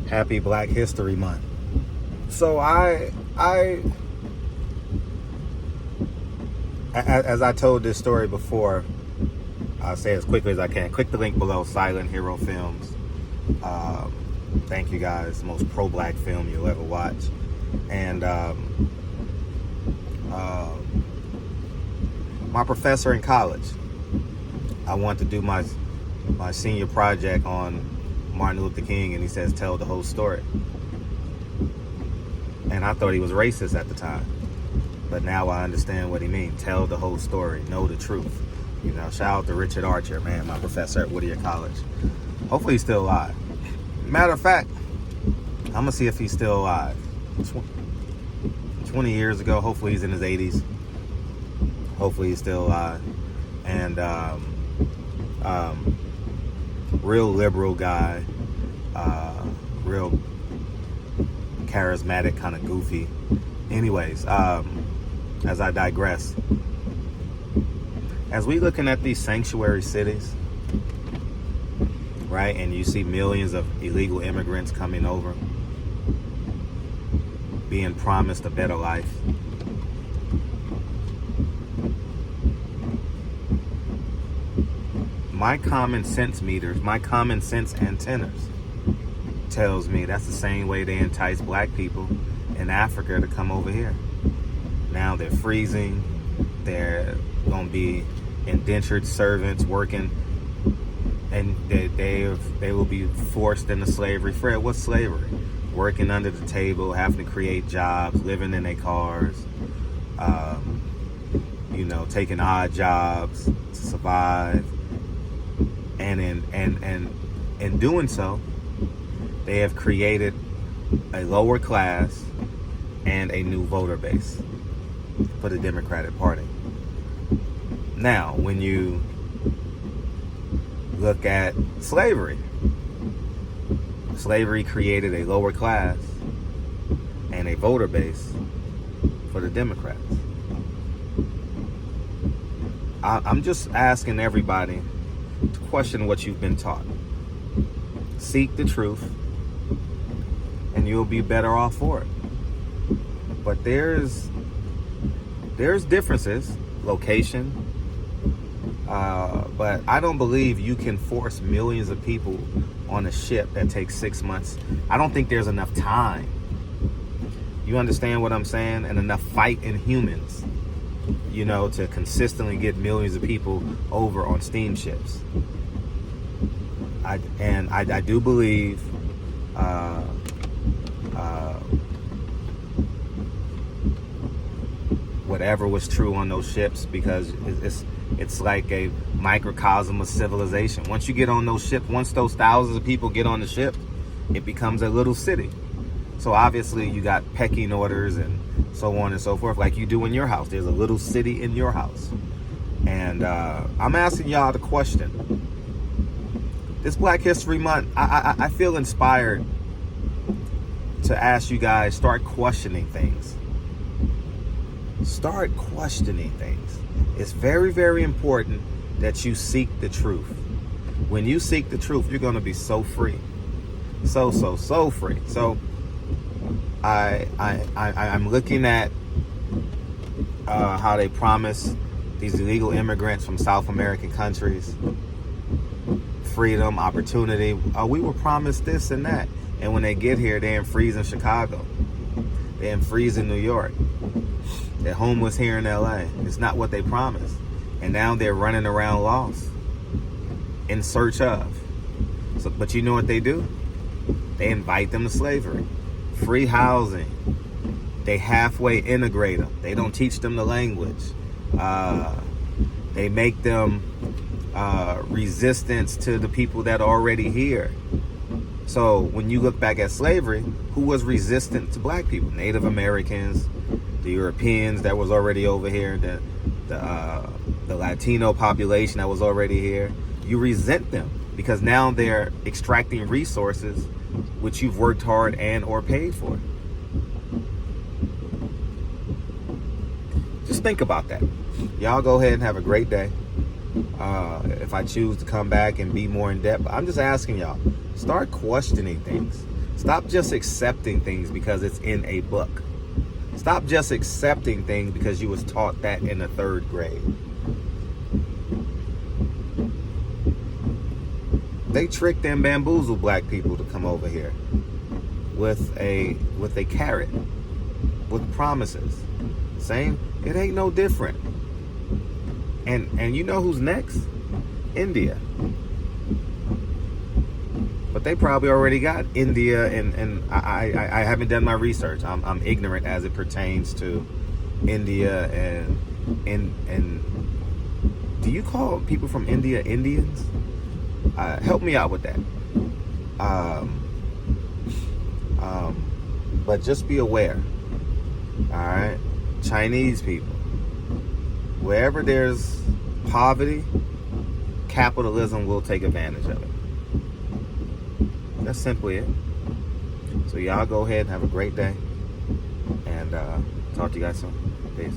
Happy Black History Month. So as I told this story before, I'll say it as quickly as I can. Click the link below, Silent Hero Films. Thank you guys. Most pro-black film you'll ever watch. And my professor in college, I wanted to do my senior project on Martin Luther King, and he says, tell the whole story. And I thought he was racist at the time. But now I understand what he means. Tell the whole story. Know the truth. You know, shout out to Richard Archer, man, my professor at Whittier College. Hopefully he's still alive. Matter of fact, I'm going to see if he's still alive. 20 years ago, hopefully he's in his 80s. Hopefully he's still alive. And real liberal guy. Real charismatic, kind of goofy. Anyways, as I digress, as we looking at these sanctuary cities, right, and you see millions of illegal immigrants coming over, being promised a better life, my common sense meters, my common sense antennas tells me that's the same way they entice black people in Africa to come over here. Now they're freezing. They're going to be indentured servants working, and they will be forced into slavery. Fred, what's slavery? Working under the table, having to create jobs, living in their cars, taking odd jobs to survive. And in doing so, they have created a lower class and a new voter base for the Democratic Party. Now, when you look at slavery created a lower class and a voter base for the Democrats. I'm just asking everybody to question what you've been taught. Seek the truth, and you'll be better off for it. But there's differences, location, but I don't believe you can force millions of people on a ship that takes 6 months. I don't think there's enough time. You understand what I'm saying? And enough fight in humans, to consistently get millions of people over on steamships. I do believe whatever was true on those ships, because it's like a microcosm of civilization. Once you get on those ships, once those thousands of people get on the ship, it becomes a little city. So obviously you got pecking orders and so on and so forth, like you do in your house. There's a little city in your house. And I'm asking y'all the question. This Black History Month, I feel inspired to ask you guys, start questioning things. Start questioning things. It's very, very important that you seek the truth. When you seek the truth, you're going to be so free. So free. So I'm looking at how they promise these illegal immigrants from South American countries freedom, opportunity. We were promised this and that. And when they get here, they're in freezing Chicago. They're in freezing New York. They're homeless here in LA. It's not what they promised. And now they're running around lost in search of. But you know what they do? They invite them to slavery. Free housing. They halfway integrate them. They don't teach them the language. They make them resistance to the people that are already here. So when you look back at slavery, who was resistant to black people? Native Americans, the Europeans that was already over here, the Latino population that was already here. You resent them because now they're extracting resources which you've worked hard and or paid for. Just think about that. Y'all go ahead and have a great day. If I choose to come back and be more in depth, I'm just asking y'all, start questioning things. Stop just accepting things because it's in a book. Stop just accepting things because you was taught that in the 3rd grade. They tricked and bamboozled black people to come over here with a carrot, with promises. Same, it ain't no different. And you know who's next? India. But they probably already got India, and I haven't done my research. I'm ignorant as it pertains to India and do you call people from India Indians? Help me out with that. But just be aware. All right, Chinese people. Wherever there's poverty, capitalism will take advantage of it. That's simply it. So y'all go ahead and have a great day. And talk to you guys soon. Peace.